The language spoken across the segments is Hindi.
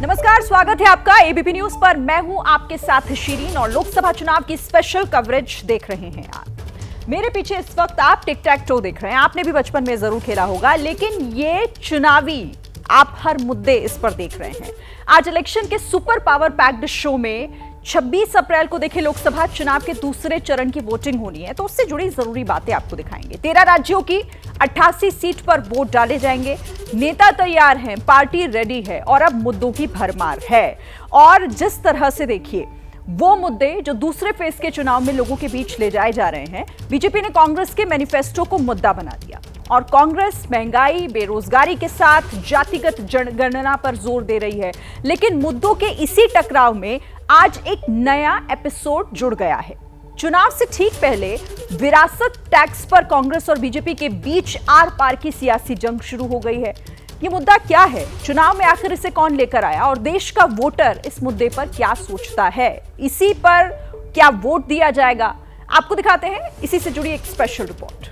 नमस्कार, स्वागत है आपका एबीपी न्यूज पर। मैं हूं आपके साथ शिरीन और लोकसभा चुनाव की स्पेशल कवरेज देख रहे हैं आप। मेरे पीछे इस वक्त आप टिक टैक टो देख रहे हैं। आपने भी बचपन में जरूर खेला होगा, लेकिन ये चुनावी आप हर मुद्दे इस पर देख रहे हैं। आज इलेक्शन के सुपर पावर पैक्ड शो में 26 अप्रैल को देखे लोकसभा चुनाव के दूसरे चरण की वोटिंग होनी है, तो उससे जुड़ी जरूरी बातें आपको दिखाएंगे। 13 राज्यों की 88 सीट पर वोट डाले जाएंगे। नेता तैयार हैं, पार्टी रेडी है और अब मुद्दों की भरमार है। और जिस तरह से देखिए वो मुद्दे जो दूसरे फेज के चुनाव में लोगों के बीच ले जाए जा रहे हैं, बीजेपी ने कांग्रेस के मैनिफेस्टो को मुद्दा बना दिया और कांग्रेस महंगाई, बेरोजगारी के साथ जातिगत जनगणना पर जोर दे रही है। लेकिन मुद्दों के इसी टकराव में आज एक नया एपिसोड जुड़ गया है। चुनाव से ठीक पहले विरासत टैक्स पर कांग्रेस और बीजेपी के बीच आर पार की सियासी जंग शुरू हो गई है। ये मुद्दा क्या है, चुनाव में आखिर इसे कौन लेकर आया और देश का वोटर इस मुद्दे पर क्या सोचता है, इसी पर क्या वोट दिया जाएगा, आपको दिखाते हैं इसी से जुड़ी एक स्पेशल रिपोर्ट।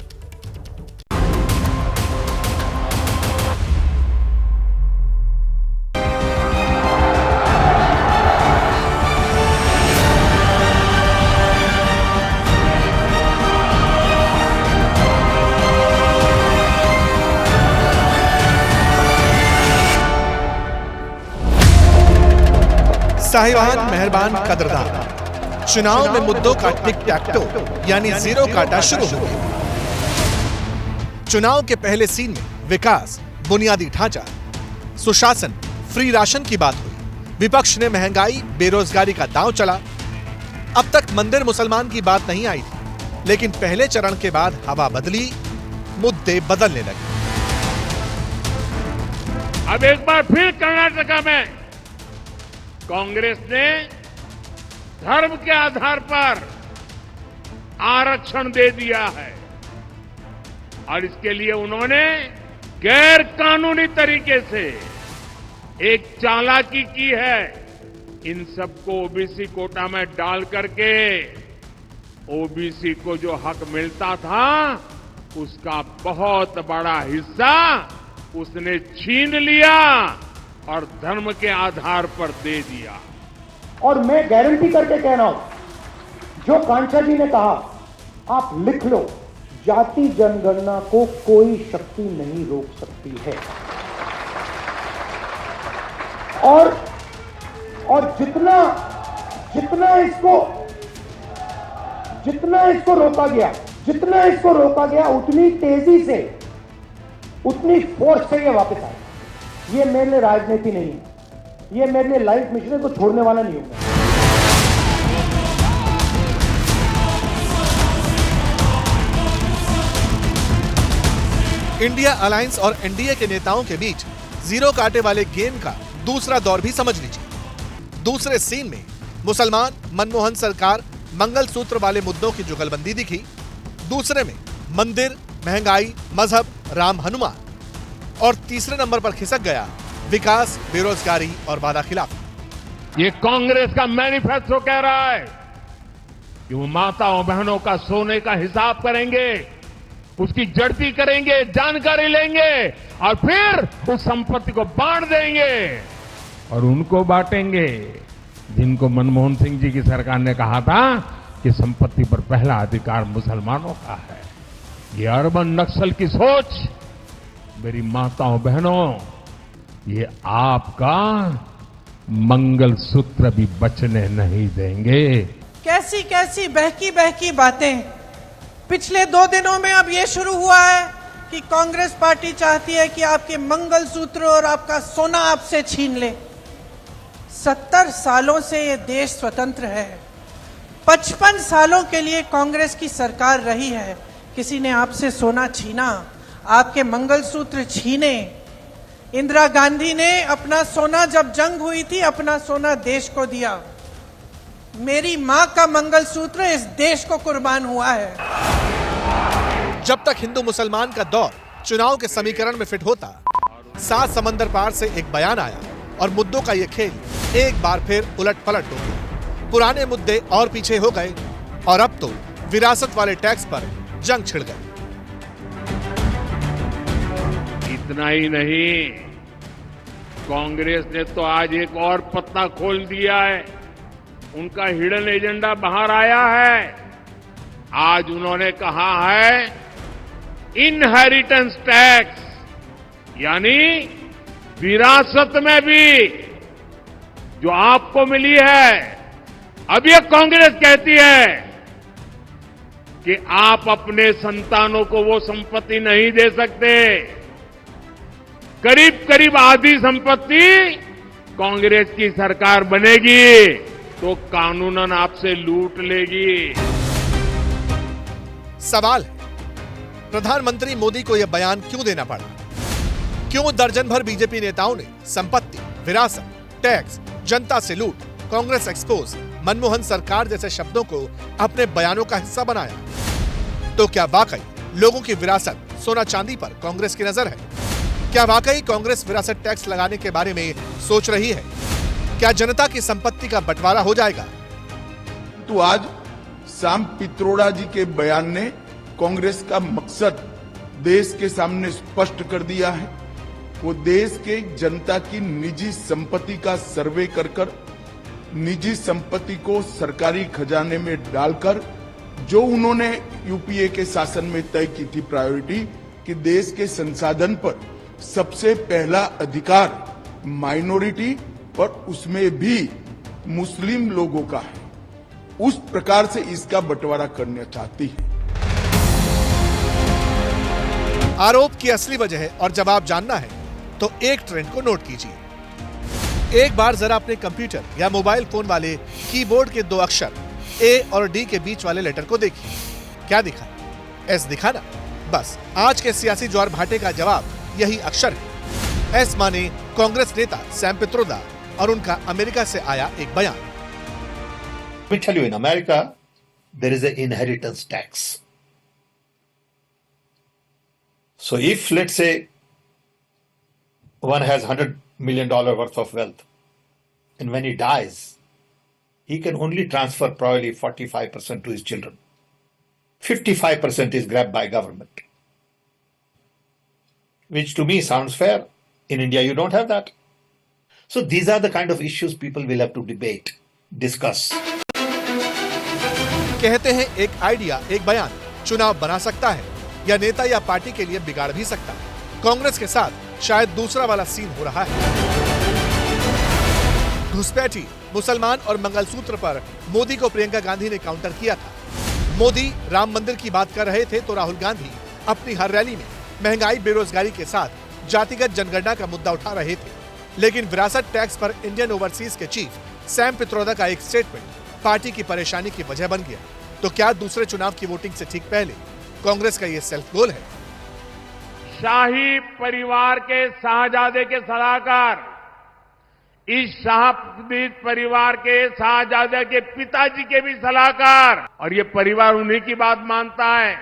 साहिवान, मेहरबान, कदरदान, चुनाव में मुद्दों का टिक टैक टो यानी जीरो काटा शुरू हो गया। चुनाव के पहले सीन में विकास, बुनियादी ढांचा, सुशासन, फ्री राशन की बात हुई। विपक्ष ने महंगाई, बेरोजगारी का दांव चला। अब तक मंदिर मुसलमान की बात नहीं आई थी, लेकिन पहले चरण के बाद हवा बदली, मुद्दे बदलने लगे। अब एक बार फिर कर्नाटका में कांग्रेस ने धर्म के आधार पर आरक्षण दे दिया है और इसके लिए उन्होंने गैर कानूनी तरीके से एक चालाकी की है। इन सबको ओबीसी कोटा में डाल करके ओबीसी को जो हक मिलता था उसका बहुत बड़ा हिस्सा उसने छीन लिया और धर्म के आधार पर दे दिया। और मैं गारंटी करके कह रहा हूं, जो कांचा जी ने कहा, आप लिख लो, जाति जनगणना को कोई शक्ति नहीं रोक सकती है। और जितना इसको रोका गया उतनी तेजी से, उतनी फोर्स से ये वापस आए। ये मेरे लिए राजनीति नहीं है, ये मेरे लिए लाइफ मिशन को छोड़ने वाला नहीं होगा। इंडिया अलायंस और एनडीए के नेताओं के बीच जीरो काटे वाले गेम का दूसरा दौर भी समझ लीजिए। दूसरे सीन में मुसलमान, मनमोहन सरकार, मंगलसूत्र वाले मुद्दों की जुगलबंदी दिखी। दूसरे में मंदिर, महंगाई, मजहब, राम हनुमान। और तीसरे नंबर पर खिसक गया विकास, बेरोजगारी और वादा खिलाफी। ये कांग्रेस का मैनिफेस्टो कह रहा है कि वो माताओं बहनों का सोने का हिसाब करेंगे, उसकी जड़ती करेंगे, जानकारी लेंगे और फिर उस संपत्ति को बांट देंगे और उनको बांटेंगे जिनको मनमोहन सिंह जी की सरकार ने कहा था कि संपत्ति पर पहला अधिकार मुसलमानों का है। ये अर्बन नक्सल की सोच, मेरी माताओं बहनों, ये आपका मंगलसूत्र भी बचने नहीं देंगे। कैसी कैसी बहकी बातें पिछले 2 दिनों में अब ये शुरू हुआ है कि कांग्रेस पार्टी चाहती है कि आपके मंगलसूत्र और आपका सोना आपसे छीन ले। 70 सालों से ये देश स्वतंत्र है, 55 सालों के लिए कांग्रेस की सरकार रही है। किसी ने आपसे सोना छीना, आपके मंगलसूत्र छीने। इंदिरा गांधी ने अपना सोना, जब जंग हुई थी, अपना सोना देश को दिया। मेरी मां का मंगलसूत्र इस देश को कुर्बान हुआ है। जब तक हिंदू मुसलमान का दौर चुनाव के समीकरण में फिट होता, 7 समंदर पार से एक बयान आया और मुद्दों का यह खेल एक बार फिर उलट पलट हो गया। पुराने मुद्दे और पीछे हो गए और अब तो विरासत वाले टैक्स पर जंग छिड़ गई। इतना ही नहीं, कांग्रेस ने तो आज एक और पत्ता खोल दिया है। उनका हिडन एजेंडा बाहर आया है। आज उन्होंने कहा है इनहेरिटेंस टैक्स, यानी विरासत में भी जो आपको मिली है। अब ये कांग्रेस कहती है कि आप अपने संतानों को वो संपत्ति नहीं दे सकते। करीब करीब आधी संपत्ति कांग्रेस की सरकार बनेगी तो कानूनन आपसे लूट लेगी। सवाल है, प्रधानमंत्री मोदी को यह बयान क्यों देना पड़ा? क्यों दर्जन भर बीजेपी नेताओं ने संपत्ति, विरासत, टैक्स, जनता से लूट, कांग्रेस एक्सपोज, मनमोहन सरकार जैसे शब्दों को अपने बयानों का हिस्सा बनाया? तो क्या वाकई लोगों की विरासत, सोना चांदी पर कांग्रेस की नजर है? क्या वाकई कांग्रेस विरासत टैक्स लगाने के बारे में सोच रही है? क्या जनता की संपत्ति का बंटवारा हो जाएगा? तो आज साम पित्रोड़ा जी के बयान ने कांग्रेस का मकसद देश के सामने स्पष्ट कर दिया है। वो देश के जनता की निजी संपत्ति का सर्वे कर निजी संपत्ति को सरकारी खजाने में डालकर जो उन्होंने यूपीए के शासन में तय की थी प्रायोरिटी कि देश के संसाधन पर सबसे पहला अधिकार माइनॉरिटी और उसमें भी मुस्लिम लोगों का है, उस प्रकार से इसका बंटवारा करना चाहती है। आरोप की असली वजह और जवाब जानना है तो एक ट्रेंड को नोट कीजिए। एक बार जरा अपने कंप्यूटर या मोबाइल फोन वाले कीबोर्ड के 2 अक्षर ए और डी के बीच वाले लेटर को देखिए। क्या दिखा? एस दिखा ना? बस आज के सियासी ज्वार भाटे का जवाब यही अक्षर है। एस माने कांग्रेस नेता सैम पित्रोदा और उनका अमेरिका से आया एक बयान। Let me tell you, in America, there is an inheritance tax. So if, let's say, one has $100 million worth of wealth, and when he dies, he can only transfer probably 45% to his children. 55% is grabbed by government, which to me sounds fair. In India, you don't have that. So these are the kind of issues people will have to debate, discuss. कहते हैं एक आइडिया, एक बयान चुनाव बना सकता है या नेता या पार्टी के लिए बिगाड़ भी सकता है। कांग्रेस के साथ शायद दूसरा वाला सीन हो रहा है। घुसपैठी, मुसलमान और मंगलसूत्र पर मोदी को प्रियंका गांधी ने काउंटर किया था। मोदी राम मंदिर की बात कर रहे थे तो राहुल गांधी अपनी हर रैली में महंगाई, बेरोजगारी के साथ जातिगत जनगणना का मुद्दा उठा रहे थे। लेकिन विरासत टैक्स पर इंडियन ओवरसीज के चीफ सैम पित्रोदा का एक स्टेटमेंट पार्टी की परेशानी की वजह बन गया। तो क्या दूसरे चुनाव की वोटिंग से ठीक पहले कांग्रेस का यह सेल्फ गोल है? शाही परिवार के शाहजादे के सलाहकार, इस शाहजादी परिवार के शाहजादे के पिताजी के भी सलाहकार, और ये परिवार उन्हीं की बात मानता है।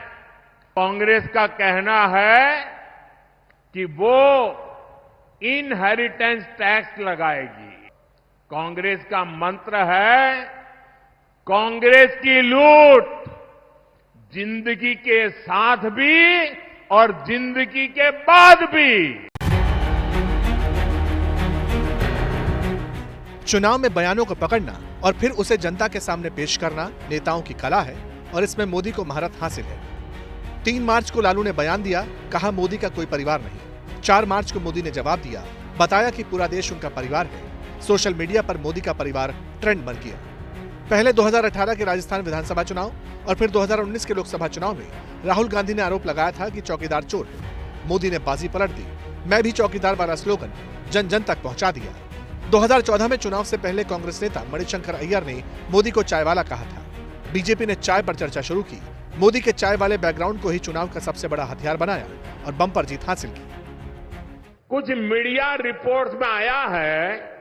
कांग्रेस का कहना है कि वो इनहेरिटेंस टैक्स लगाएगी। कांग्रेस का मंत्र है कांग्रेस की लूट, जिंदगी के साथ भी और जिंदगी के बाद भी। चुनाव में बयानों को पकड़ना और फिर उसे जनता के सामने पेश करना नेताओं की कला है और इसमें मोदी को महारत हासिल है। 3 मार्च को लालू ने बयान दिया, कहा मोदी का कोई परिवार नहीं। 4 मार्च को मोदी ने जवाब दिया, बताया कि पूरा देश उनका परिवार है। सोशल मीडिया पर मोदी का परिवार ट्रेंड बन गया। पहले 2018 के राजस्थान विधानसभा चुनाव और फिर 2019 के लोकसभा चुनाव में राहुल गांधी ने आरोप लगाया था कि चौकीदार चोर है। मोदी ने बाजी पलट दी, मैं भी चौकीदार वाला स्लोगन जन जन तक पहुंचा दिया। 2014 में चुनाव से पहले कांग्रेस नेता मणिशंकर अय्यर ने मोदी को चाय वाला कहा था। बीजेपी ने चाय पर चर्चा शुरू की। मोदी के चाय वाले बैकग्राउंड को ही चुनाव का सबसे बड़ा हथियार बनाया और बम्पर जीत हासिल की। कुछ मीडिया रिपोर्ट्स में आया है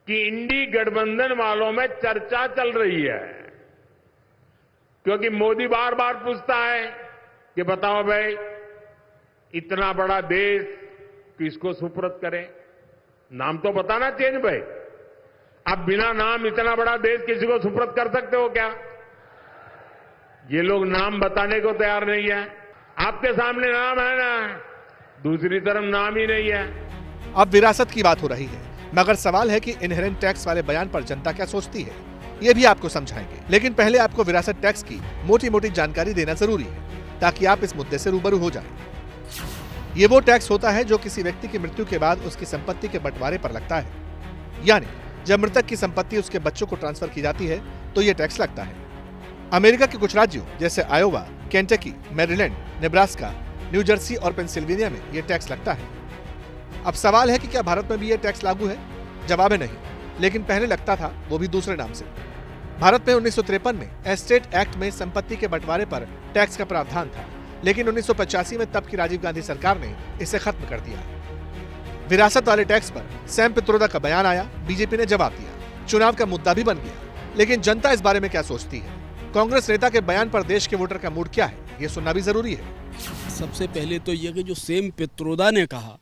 कि इंडी गठबंधन वालों में चर्चा चल रही है, क्योंकि मोदी बार बार पूछता है कि बताओ भाई, इतना बड़ा देश किसको सुपुर्द करें? नाम तो बताना चाहिए भाई। आप बिना नाम इतना बड़ा देश किसी को सुपुर्द कर सकते हो क्या? ये लोग नाम बताने को तैयार नहीं है। आपके सामने नाम है ना, दूसरी तरफ नाम ही नहीं है। अब विरासत की बात हो रही है, मगर सवाल है कि इनहेरेंट टैक्स वाले बयान पर जनता क्या सोचती है, ये भी आपको समझाएंगे। लेकिन पहले आपको विरासत टैक्स की मोटी मोटी जानकारी देना जरूरी है, ताकि आप इस मुद्दे से रूबरू हो जाएं। ये वो टैक्स होता है जो किसी व्यक्ति की मृत्यु के बाद उसकी संपत्ति के बंटवारे पर लगता है, यानी जब मृतक की संपत्ति उसके बच्चों को ट्रांसफर की जाती है तो ये टैक्स लगता है। अमेरिका के कुछ राज्यों जैसे Iowa, Kentucky, Maryland, Nebraska, new Jersey और पेंसिल्वेनिया में ये टैक्स लगता है। अब सवाल है कि क्या भारत में भी ये टैक्स लागू है? जवाब है नहीं, लेकिन पहले लगता था, वो भी दूसरे नाम से। भारत में 1953 में एस्टेट एक्ट में संपत्ति के बंटवारे पर टैक्स का प्रावधान था, लेकिन 1985 में तब की राजीव गांधी सरकार ने इसे खत्म कर दिया। विरासत वाले टैक्स पर सैम पित्रोदा का बयान आया, बीजेपी ने जवाब दिया, चुनाव का मुद्दा भी बन गया। लेकिन जनता इस बारे में क्या सोचती है? कांग्रेस नेता के बयान पर देश के वोटर का मूड क्या है, ये सुनना भी जरूरी है। सबसे पहले तो ये कि जो सैम पित्रोदा ने कहा,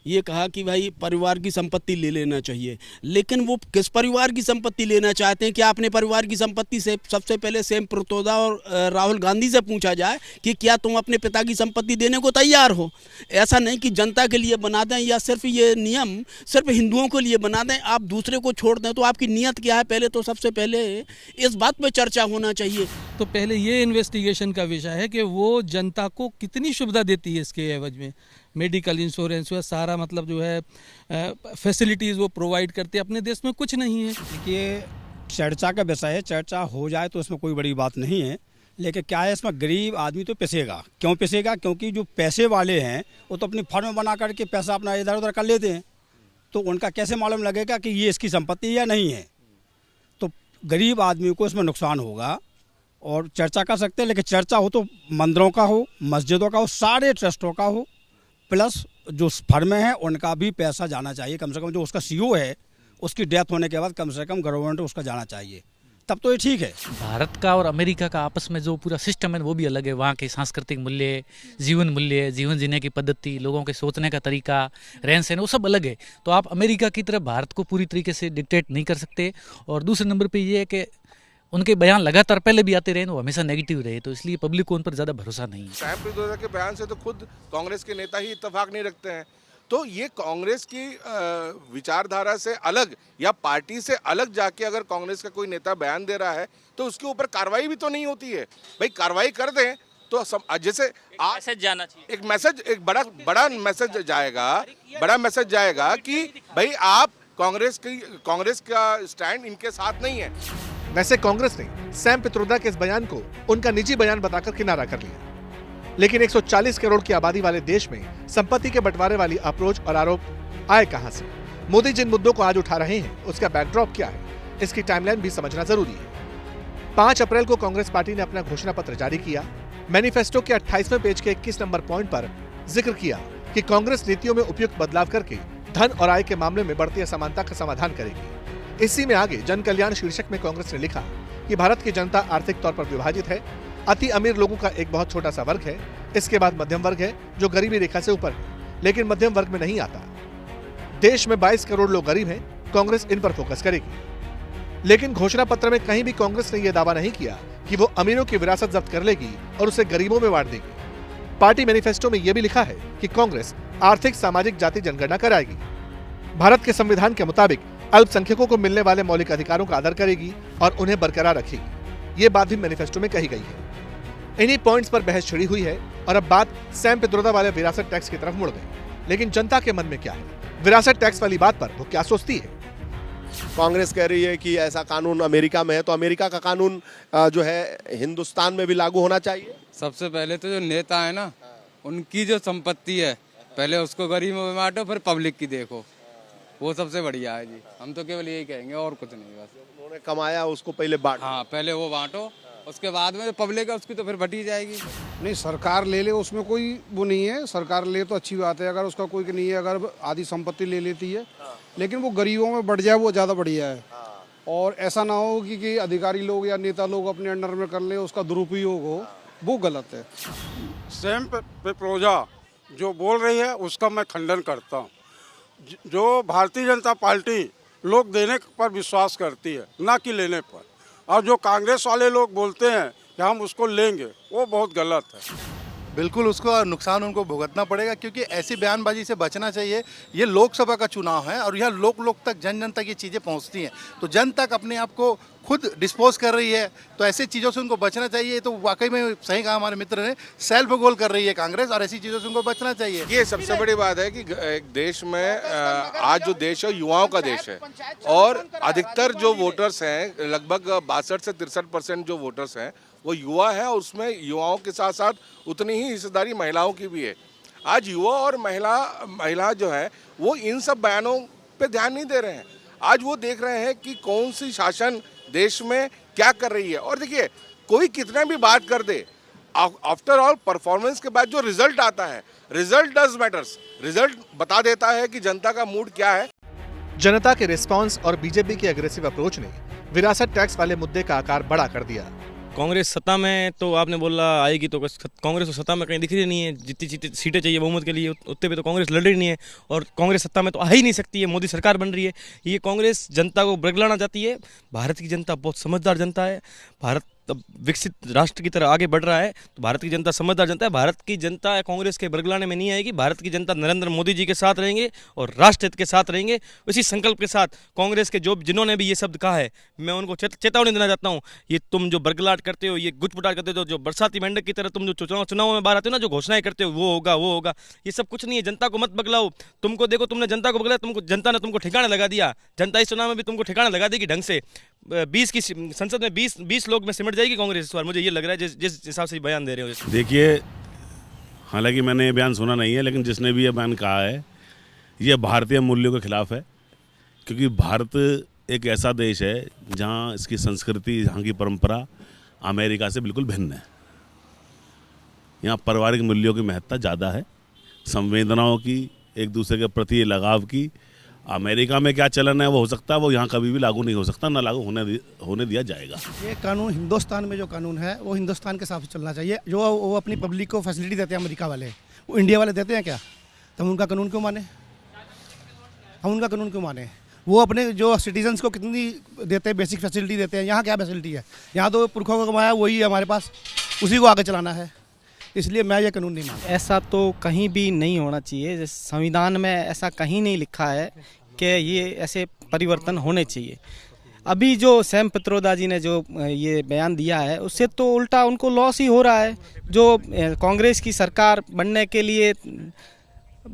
ये कहा कि भाई परिवार की संपत्ति ले लेना चाहिए, लेकिन वो किस परिवार की संपत्ति लेना चाहते हैं? क्या अपने परिवार की संपत्ति से सबसे पहले सैम पित्रोदा और राहुल गांधी से पूछा जाए कि क्या तुम अपने पिता की संपत्ति देने को तैयार हो? ऐसा नहीं कि जनता के लिए बना दें या सिर्फ ये नियम सिर्फ हिंदुओं के लिए बना दें, आप दूसरे को छोड़ दें। तो आपकी नीयत क्या है? पहले तो सबसे पहले इस बात पर चर्चा होना चाहिए। तो पहले ये इन्वेस्टिगेशन का विषय है कि वो जनता को कितनी सुविधा देती है इसके एवज में। मेडिकल इंश्योरेंस हुआ, सारा मतलब जो है फैसिलिटीज़ वो प्रोवाइड करते हैं। अपने देश में कुछ नहीं है। देखिए, चर्चा का विषय है, चर्चा हो जाए तो इसमें कोई बड़ी बात नहीं है, लेकिन क्या है, इसमें गरीब आदमी तो पिसेगा। क्यों पिसेगा? क्योंकि जो पैसे वाले हैं वो तो अपनी फर्म बना करके पैसा अपना इधर उधर कर लेते हैं, तो उनका कैसे मालूम लगेगा कि ये इसकी संपत्ति या नहीं है? तो गरीब आदमी को इसमें नुकसान होगा। और चर्चा कर सकते हैं, लेकिन चर्चा हो तो मंदिरों का हो, मस्जिदों का हो, सारे ट्रस्टों का हो, प्लस जो फर्म है उनका भी पैसा जाना चाहिए। कम से कम जो उसका सीईओ है उसकी डेथ होने के बाद कम से कम गवर्नमेंट को उसका जाना चाहिए, तब तो ये ठीक है। भारत का और अमेरिका का आपस में जो पूरा सिस्टम है वो भी अलग है। वहाँ के सांस्कृतिक मूल्य, जीवन जीने की पद्धति, लोगों के सोचने का तरीका, रहन सहन, वो सब अलग है। तो आप अमेरिका की तरह भारत को पूरी तरीके से डिक्टेट नहीं कर सकते। और दूसरे नंबर पे ये है कि उनके बयान लगातार पहले भी आते रहे, वो हमेशा नेगेटिव रहे, तो इसलिए पब्लिक को उन पर ज़्यादा भरोसा नहीं है। सैम पित्रोदा के बयान से तो खुद कांग्रेस के नेता ही इत्तेफाक नहीं रखते हैं। तो ये कांग्रेस की विचारधारा से अलग या पार्टी से अलग जाके अगर कांग्रेस का कोई नेता बयान दे रहा है तो उसके ऊपर कार्रवाई भी तो नहीं होती है। भाई कार्रवाई कर दें तो जैसे मैसेज जाना चाहिए, एक मैसेज, एक बड़ा मैसेज जाएगा कि भाई आप कांग्रेस का स्टैंड इनके साथ नहीं है। वैसे कांग्रेस ने सैम पित्रोदा के इस बयान को उनका निजी बयान बताकर किनारा कर लिया, लेकिन 140 करोड़ की आबादी वाले देश में संपत्ति के बंटवारे वाली अप्रोच और आरोप आए कहां से? मोदी जिन मुद्दों को आज उठा रहे हैं उसका बैकड्रॉप क्या है, इसकी टाइमलाइन भी समझना जरूरी है। 5 अप्रैल को कांग्रेस पार्टी ने अपना घोषणा पत्र जारी किया। मैनिफेस्टो के 28वें पेज के 21 नंबर पॉइंट पर जिक्र किया कि कांग्रेस नीतियों में उपयुक्त बदलाव करके धन और आय के मामले में बढ़ती असमानता का समाधान करेगी। इसी में आगे जन कल्याण शीर्षक में कांग्रेस ने लिखा कि भारत की जनता आर्थिक तौर पर विभाजित है। अति अमीर लोगों का एक बहुत छोटा सा वर्ग है, इसके बाद मध्यम वर्ग है जो गरीबी रेखा से ऊपर है, लेकिन मध्यम वर्ग में नहीं आता। देश में 22 करोड़ लोग गरीब हैं, कांग्रेस इन पर फोकस करेगी। लेकिन घोषणा पत्र में कहीं भी कांग्रेस ने यह दावा नहीं किया कि वो अमीरों की विरासत जब्त कर लेगी और उसे गरीबों में बांट देगी। पार्टी मैनिफेस्टो में यह भी लिखा है कि कांग्रेस आर्थिक सामाजिक जाति जनगणना कराएगी। भारत के संविधान के मुताबिक अल्पसंख्यकों को मिलने वाले मौलिक अधिकारों का आदर करेगी और उन्हें बरकरार रखेगी। ये बात भी मैनिफेस्टो में कही गई है। इन्हीं पॉइंट्स पर बहस छिड़ी हुई है और अब बात सैम पित्रोदा वाले विरासत टैक्स की तरफ मुड़ गई। लेकिन जनता के मन में क्या है? विरासत टैक्स वाली बात पर वो क्या सोचती है? कांग्रेस कह रही है कि ऐसा कानून अमेरिका में है, तो अमेरिका का कानून जो है हिंदुस्तान में भी लागू होना चाहिए। सबसे पहले तो जो नेता है ना, उनकी जो संपत्ति है पहले उसको गरीबों में बांटो, फिर पब्लिक की देखो, वो सबसे बढ़िया है जी। हम तो केवल यही कहेंगे और कुछ नहीं, बस उन्होंने कमाया उसको पहले बांटो। हाँ, पहले वो बांटो, उसके बाद में जो पब्लिक है उसकी तो फिर बटी जाएगी। नहीं, सरकार ले ले उसमें कोई वो नहीं है, सरकार ले तो अच्छी बात है, अगर उसका कोई नहीं है, अगर आधी संपत्ति ले लेती है, लेकिन वो गरीबों में बढ़ जाए वो ज़्यादा बढ़िया है। और ऐसा ना हो कि अधिकारी लोग या नेता लोग अपने अंडर में कर ले, उसका दुरुपयोग हो, वो गलत है। सैम पित्रोदा जो बोल रही है उसका मैं खंडन करता हूँ। जो भारतीय जनता पार्टी लोग देने पर विश्वास करती है, ना कि लेने पर, और जो कांग्रेस वाले लोग बोलते हैं कि हम उसको लेंगे, वो बहुत गलत है। बिल्कुल उसको नुकसान उनको भुगतना पड़ेगा, क्योंकि ऐसी बयानबाजी से बचना चाहिए। ये लोकसभा का चुनाव है और यह लोक तक जन तक ये चीज़ें पहुंचती हैं, तो जन तक अपने आप को खुद डिस्पोज कर रही है, तो ऐसी चीज़ों से उनको बचना चाहिए। तो वाकई में सही कहा हमारे मित्र ने, सेल्फ गोल कर रही है कांग्रेस और ऐसी चीज़ों से उनको बचना चाहिए। ये सबसे बड़ी बात है कि एक देश में आज जो देश है युवाओं का देश है, और अधिकतर जो वोटर्स हैं, लगभग 62 से 63% जो वोटर्स हैं वो युवा है, और उसमें युवाओं के साथ साथ उतनी ही हिस्सेदारी महिलाओं की भी है। आज युवा और महिला जो है वो इन सब बयानों पे ध्यान नहीं दे रहे हैं। आज वो देख रहे हैं कि कौन सी शासन देश में क्या कर रही है। और देखिए, कोई कितना भी बात कर दे, आफ्टर ऑल परफॉर्मेंस के बाद जो रिजल्ट आता है, रिजल्ट डज मैटर्स। रिजल्ट बता देता है कि जनता का मूड क्या है। जनता के रिस्पांस और बीजेपी की एग्रेसिव अप्रोच ने विरासत टैक्स वाले मुद्दे का आकार बड़ा कर दिया। कांग्रेस सत्ता में तो आपने बोला आएगी, तो कांग्रेस तो सत्ता में कहीं दिख रही नहीं है। जितनी सीटें चाहिए बहुमत के लिए उतने पे तो कांग्रेस लड़ रही नहीं है, और कांग्रेस सत्ता में तो आ ही नहीं सकती है। मोदी सरकार बन रही है। ये कांग्रेस जनता को बरगलाना चाहती है। भारत की जनता बहुत समझदार जनता है। भारत अब विकसित राष्ट्र की तरह आगे बढ़ रहा है, तो भारत की जनता समझदार जनता है। भारत की जनता कांग्रेस के बरगलाने में नहीं आएगी। भारत की जनता नरेंद्र मोदी जी के साथ रहेंगे और राष्ट्र हित के साथ रहेंगे। इसी संकल्प के साथ कांग्रेस के जिन्होंने भी ये शब्द कहा है, मैं उनको चेतावनी देना चाहता हूँ। ये तुम जो बरगलाट करते हो, ये गुटपुटाट करते हो, जो बरसाती मेंढक की तरह तुम जो चुनाव में बाहर आते हो ना, जो घोषणाएं करते हो, वो होगा, ये सब कुछ नहीं है। जनता को मत बगलाओ। तुमको देखो, तुमने जनता को बगलाया, जनता ने तुमको ठिकाने लगा दिया। जनता इस चुनाव में भी तुमको ठिकाने लगा देगी ढंग से। 20 की संसद में 20 लोग में सिमट जाएगी कांग्रेस इस बार। मुझे ये लग रहा है जिस हिसाब से बयान दे रहे हो। देखिए, हालांकि मैंने ये बयान सुना नहीं है, लेकिन जिसने भी ये बयान कहा है, ये भारतीय मूल्यों के खिलाफ है। क्योंकि भारत एक ऐसा देश है जहाँ इसकी संस्कृति, यहाँ की परंपरा अमेरिका से बिल्कुल भिन्न है। यहाँ पारिवारिक मूल्यों की महत्ता ज़्यादा है, संवेदनाओं की, एक दूसरे के प्रति लगाव की। अमेरिका में क्या चलन है वो हो सकता है, वो यहाँ कभी भी लागू नहीं हो सकता, ना लागू होने दिया जाएगा। ये कानून हिंदुस्तान में जो कानून है वो हिंदुस्तान के हिसाब से चलना चाहिए। जो वो अपनी पब्लिक को फैसिलिटी देते हैं अमेरिका वाले, वो इंडिया वाले देते हैं क्या? तो हम उनका कानून क्यों माने? वो अपने जो सिटीजन्स को कितनी देते हैं, बेसिक फैसिलिटी देते हैं। यहाँ क्या फैसिलिटी है? यहाँ तो पुरखों को कमाया वही है हमारे पास, उसी को आगे चलाना है। इसलिए मैं ये कानून नहीं मानता। ऐसा तो कहीं भी नहीं होना चाहिए। संविधान में ऐसा कहीं नहीं लिखा है कि ये ऐसे परिवर्तन होने चाहिए। अभी जो सैम पित्रोदा जी ने जो ये बयान दिया है, उससे तो उल्टा उनको लॉस ही हो रहा है। जो कांग्रेस की सरकार बनने के लिए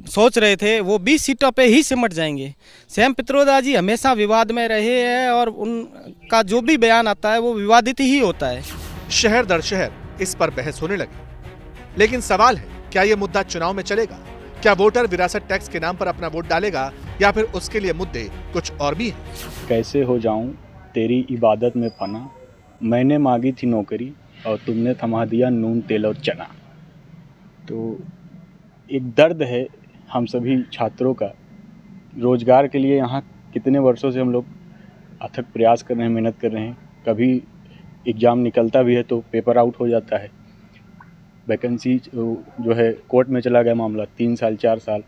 सोच रहे थे, वो 20 सीटों पे ही सिमट जाएंगे। सैम पित्रोदा जी हमेशा विवाद में रहे हैं, और उनका जो भी बयान आता है वो विवादित ही होता है। शहर दर शहर इस पर बहस होने लगी, लेकिन सवाल है, क्या ये मुद्दा चुनाव में चलेगा? क्या वोटर विरासत टैक्स के नाम पर अपना वोट डालेगा, या फिर उसके लिए मुद्दे कुछ और भी हैं? कैसे हो जाऊं तेरी इबादत में फना, मैंने मांगी थी नौकरी और तुमने थमा दिया नून तेल और चना। तो एक दर्द है हम सभी छात्रों का। रोजगार के लिए यहाँ कितने वर्षों से हम लोग अथक प्रयास कर रहे हैं, मेहनत कर रहे हैं। कभी एग्ज़ाम निकलता भी है तो पेपर आउट हो जाता है। वैकेंसी जो है कोर्ट में चला गया मामला, 3 साल 4 साल,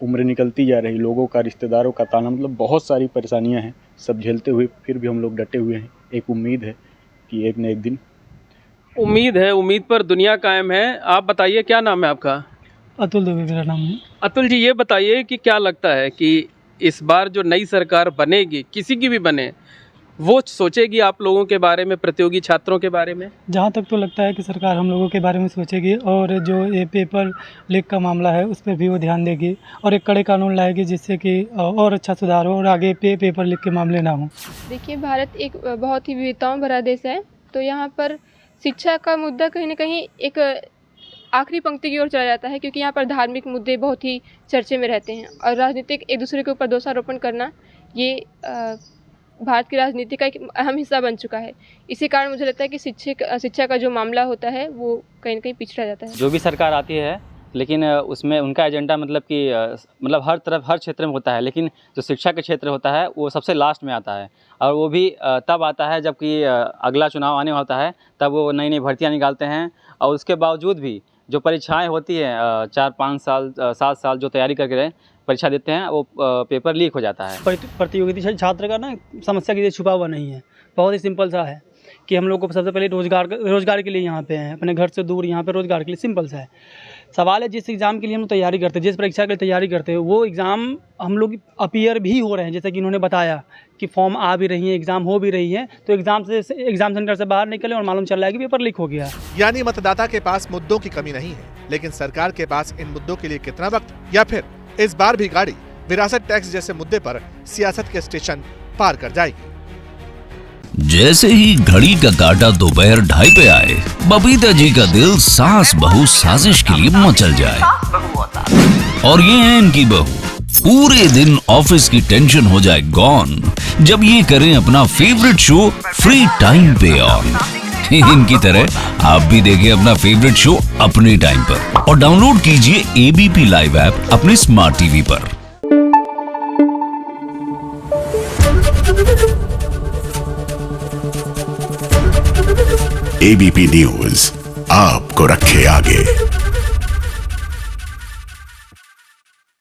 उम्र निकलती जा रही। लोगों का, रिश्तेदारों का ताना, मतलब बहुत सारी परेशानियां हैं। सब झेलते हुए फिर भी हम लोग डटे हुए हैं। एक उम्मीद है कि एक न एक दिन, उम्मीद पर दुनिया कायम है। आप बताइए, क्या नाम है आपका? अतुल दुबे मेरा नाम है। अतुल जी, ये बताइए कि क्या लगता है कि इस बार जो नई सरकार बनेगी, किसी की भी बने, वो सोचेगी आप लोगों के बारे में, प्रतियोगी छात्रों के बारे में? जहाँ तक तो लगता है कि सरकार हम लोगों के बारे में सोचेगी, और जो ये पेपर लीक का मामला है उस पर भी वो ध्यान देगी, और एक कड़े कानून लाएगी जिससे कि और अच्छा सुधार हो और आगे पेपर लीक के मामले ना हो। देखिए, भारत एक बहुत ही विविधताओं भरा देश है, तो यहाँ पर शिक्षा का मुद्दा कहीं ना कहीं एक आखिरी पंक्ति की ओर चला जाता है, क्योंकि यहाँ पर धार्मिक मुद्दे बहुत ही चर्चे में रहते हैं, और राजनीतिक एक दूसरे के ऊपर दोषारोपण करना ये भारत की राजनीति का एक अहम हिस्सा बन चुका है। इसी कारण मुझे लगता है कि शिक्षा का जो मामला होता है वो कहीं ना कहीं पिछड़ा जाता है। जो भी सरकार आती है, लेकिन उसमें उनका एजेंडा मतलब हर तरफ, हर क्षेत्र में होता है, लेकिन जो शिक्षा के क्षेत्र होता है वो सबसे लास्ट में आता है, और वो भी तब आता है जबकि अगला चुनाव आने होता है, तब वो नई नई भर्तियाँ निकालते हैं। और उसके बावजूद भी जो परीक्षाएं होती हैं, 4-5 साल 7 साल जो तैयारी करके परीक्षा देते हैं, वो पेपर लीक हो जाता है। प्रतियोगिता छात्र का ना समस्या किसी छुपा हुआ नहीं है, बहुत ही सिंपल सा है। कि हम लोग को सबसे पहले रोज़गार के लिए यहाँ पे हैं, अपने घर से दूर यहाँ पे रोज़गार के लिए, सिंपल सा है। सवाल है जिस एग्ज़ाम के लिए हम लोग तैयारी करते हैं, जिस परीक्षा के लिए तैयारी करते हैं, वो एग्ज़ाम हम लोग अपीयर भी हो रहे हैं, जैसे कि इन्होंने बताया कि फॉर्म आ भी रही है, एग्ज़ाम हो भी रही है, तो एग्ज़ाम सेंटर से बाहर निकले और मालूम चल रहा है कि पेपर लीक हो गया। यानी मतदाता के पास मुद्दों की कमी नहीं है, लेकिन सरकार के पास इन मुद्दों के लिए कितना वक्त, या फिर इस बार भी गाड़ी विरासत टैक्स जैसे मुद्दे पर सियासत के स्टेशन पार कर जाएगी। जैसे ही घड़ी का काटा दोपहर 2:30 पे आए, बबीता जी का दिल सास बहू साजिश के लिए मचल जाए। और ये है इनकी बहू, पूरे दिन ऑफिस की टेंशन हो जाए गॉन जब ये करें अपना फेवरेट शो फ्री टाइम पे ऑन। इनकी तरह आप भी देखिए अपना फेवरेट शो अपने टाइम पर और डाउनलोड कीजिए ABP लाइव ऐप अपने स्मार्ट टीवी पर। ABP न्यूज आपको रखे आगे।